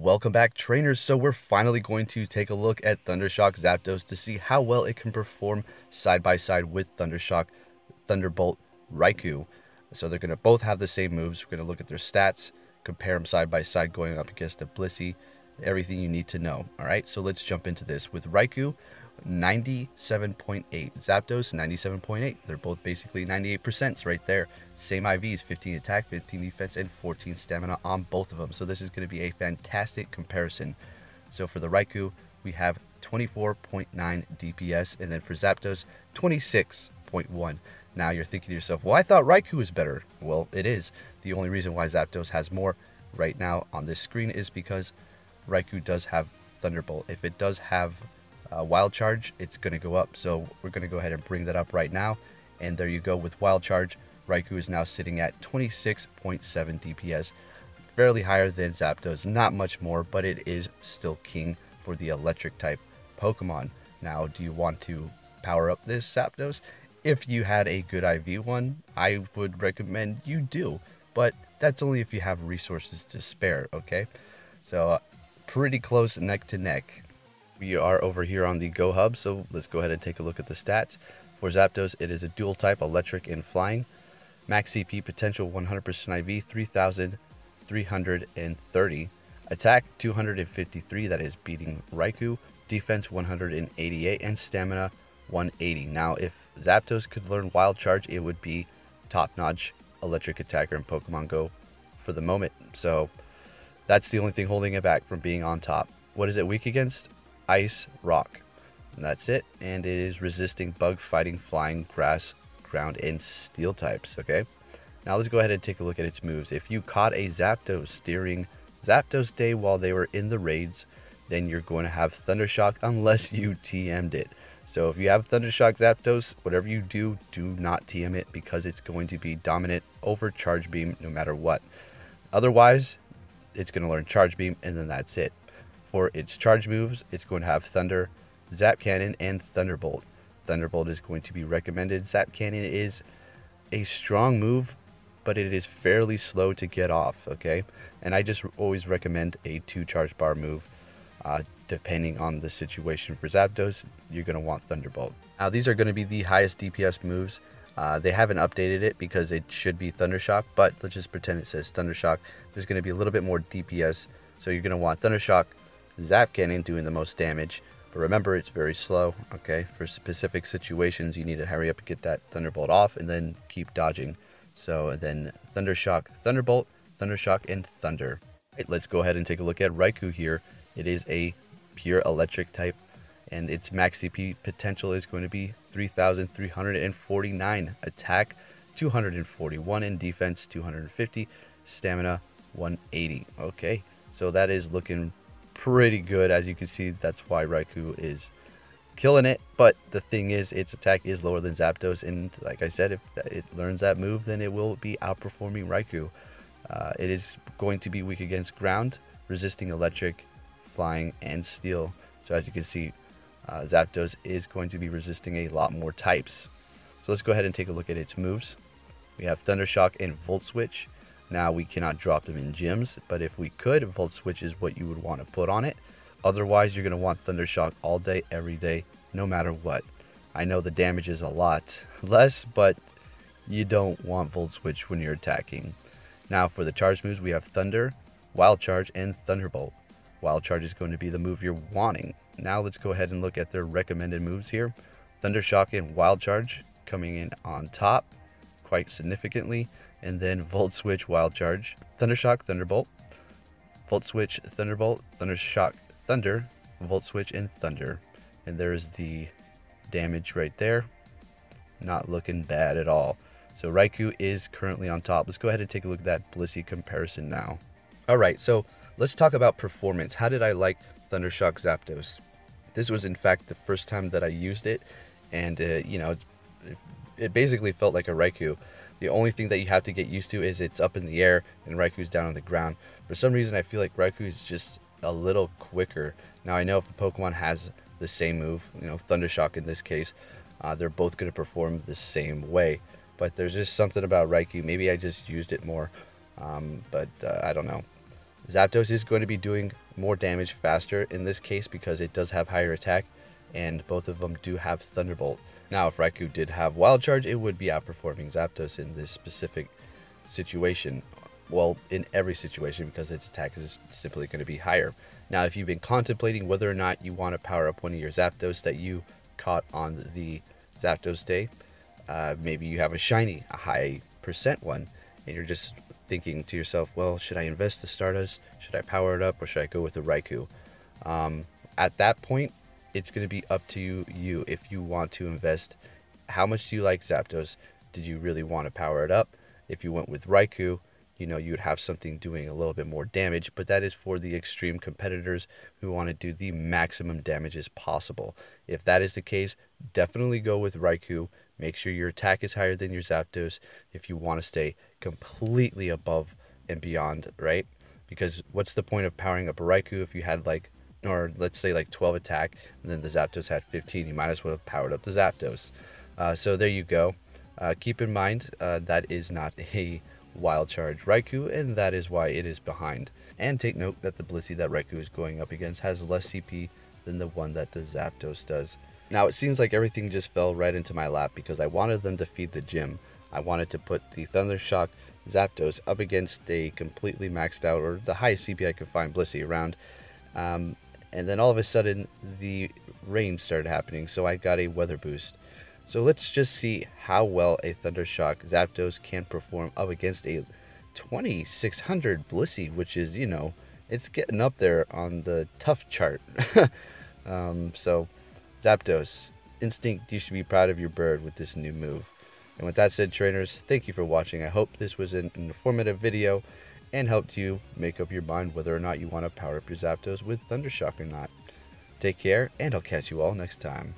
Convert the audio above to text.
Welcome back, trainers. So we're finally going to take a look at Thundershock Zapdos to see how well it can perform side by side with Thundershock Thunderbolt Raikou. So they're going to both have the same moves. We're going to look at their stats, compare them side by side going up against a Blissey, everything you need to know. All right, so let's jump into this. With Raikou, 97.8. Zapdos, 97.8. They're both basically 98% right there. Same IVs, 15 attack, 15 defense, and 14 stamina on both of them. So this is going to be a fantastic comparison. So for the Raikou, we have 24.9 DPS, and then for Zapdos, 26.1. Now you're thinking to yourself, well, I thought Raikou was better. Well, it is. The only reason why Zapdos has more right now on this screen is because Raikou does have Thunderbolt. If it does have Wild Charge, it's going to go up. So we're going to go ahead and bring that up right now. And there you go. With Wild Charge, Raikou is now sitting at 26.7 DPS. Fairly higher than Zapdos. Not much more, but it is still king for the electric type Pokemon. Now, do you want to power up this Zapdos? If you had a good IV one, I would recommend you do. But that's only if you have resources to spare, okay? So, pretty close neck to neck. We are over here on the Go Hub, so let's go ahead and take a look at the stats. For Zapdos, it is a dual type, electric and flying. Max CP potential 100% IV, 3,330. Attack 253, that is beating Raikou. Defense 188, and stamina 180. Now, if Zapdos could learn Wild Charge, it would be top-notch electric attacker in Pokemon Go for the moment. So that's the only thing holding it back from being on top. What is it weak against? Ice, rock. And that's it. And it is resisting bug, fighting, flying, grass, ground, and steel types. Okay. Now let's go ahead and take a look at its moves. If you caught a Zapdos during Zapdos Day while they were in the raids, then you're going to have Thundershock unless you TM'd it. So if you have Thundershock Zapdos, whatever you do, do not TM it because it's going to be dominant over Charge Beam no matter what. Otherwise, it's going to learn Charge Beam and then that's it. For its charge moves, it's going to have Thunder, Zap Cannon, and Thunderbolt. Thunderbolt is going to be recommended. Zap Cannon is a strong move, but it is fairly slow to get off, okay? And I just always recommend a 2 charge bar move. Depending on the situation for Zapdos, you're going to want Thunderbolt. Now, these are going to be the highest DPS moves. They haven't updated it because it should be Thundershock, but let's just pretend it says Thundershock. There's going to be a little bit more DPS, so you're going to want Thundershock, Zap Cannon doing the most damage. But remember, it's very slow, okay? For specific situations, you need to hurry up and get that Thunderbolt off and then keep dodging. So then Thundershock, Thunderbolt, Thundershock, and Thunder. Right, let's go ahead and take a look at Raikou here. It is a pure electric type, and its max CP potential is going to be 3,349. Attack 241, and defense 250, stamina 180. Okay, so that is looking pretty good. As you can see, that's why Raikou is killing it. But the thing is, its attack is lower than Zapdos, and like I said, if it learns that move, then it will be outperforming Raikou. It is going to be weak against ground, resisting electric, flying, and steel. So as you can see, Zapdos is going to be resisting a lot more types. So let's go ahead and take a look at its moves. We have Thundershock and Volt Switch. Now we cannot drop them in gyms, but if we could, Volt Switch is what you would want to put on it. Otherwise, you're going to want Thundershock all day, every day, no matter what. I know the damage is a lot less, but you don't want Volt Switch when you're attacking. Now for the charge moves, we have Thunder, Wild Charge, and Thunderbolt. Wild Charge is going to be the move you're wanting. Now let's go ahead and look at their recommended moves here. Thundershock and Wild Charge coming in on top quite significantly. And then Volt Switch, Wild Charge, Thundershock, Thunderbolt, Volt Switch, Thunderbolt, Thundershock, Thunder, Volt Switch, and Thunder. And there's the damage right there. Not looking bad at all. So Raikou is currently on top. Let's go ahead and take a look at that Blissey comparison now. All right, so let's talk about performance. How did I like Thundershock Zapdos? This was in fact the first time that I used it, and you know, it basically felt like a Raikou. The only thing that you have to get used to is it's up in the air and Raikou's down on the ground. For some reason, I feel like Raikou is just a little quicker. Now, I know if a Pokemon has the same move, you know, Thundershock in this case, they're both going to perform the same way. But there's just something about Raikou. Maybe I just used it more, but I don't know. Zapdos is going to be doing more damage faster in this case because it does have higher attack, and both of them do have Thunderbolt. Now, if Raikou did have Wild Charge, it would be outperforming Zapdos in this specific situation. Well, in every situation, because its attack is simply going to be higher. Now, if you've been contemplating whether or not you want to power up one of your Zapdos that you caught on the Zapdos day, maybe you have a shiny, a high percent one, and you're just thinking to yourself, well, should I invest the Stardust? Should I power it up, or should I go with the Raikou? At that point, it's going to be up to you if you want to invest. How much do you like Zapdos? Did you really want to power it up? If you went with Raikou, you know, you'd have something doing a little bit more damage, but that is for the extreme competitors who want to do the maximum damage as possible. If that is the case, definitely go with Raikou. Make sure your attack is higher than your Zapdos if you want to stay completely above and beyond, right? Because what's the point of powering up a Raikou if you had like, or let's say like 12 attack, and then the Zapdos had 15? You might as well have powered up the Zapdos. So there you go. Keep in mind, that is not a Wild Charge Raikou, and that is why it is behind. And take note that the Blissey that Raikou is going up against has less CP than the one that the Zapdos does. Now, it seems like everything just fell right into my lap because I wanted them to feed the gym. I wanted to put the Thundershock Zapdos up against a completely maxed out, or the highest CP I could find, Blissey around. And then all of a sudden, the rain started happening, so I got a weather boost. So let's just see how well a Thundershock Zapdos can perform up against a 2600 Blissey, which is, you know, it's getting up there on the tough chart. So Zapdos, Instinct, you should be proud of your bird with this new move. And with that said, trainers, thank you for watching. I hope this was an informative video and helped you make up your mind whether or not you want to power up your Zapdos with Thundershock or not. Take care, and I'll catch you all next time.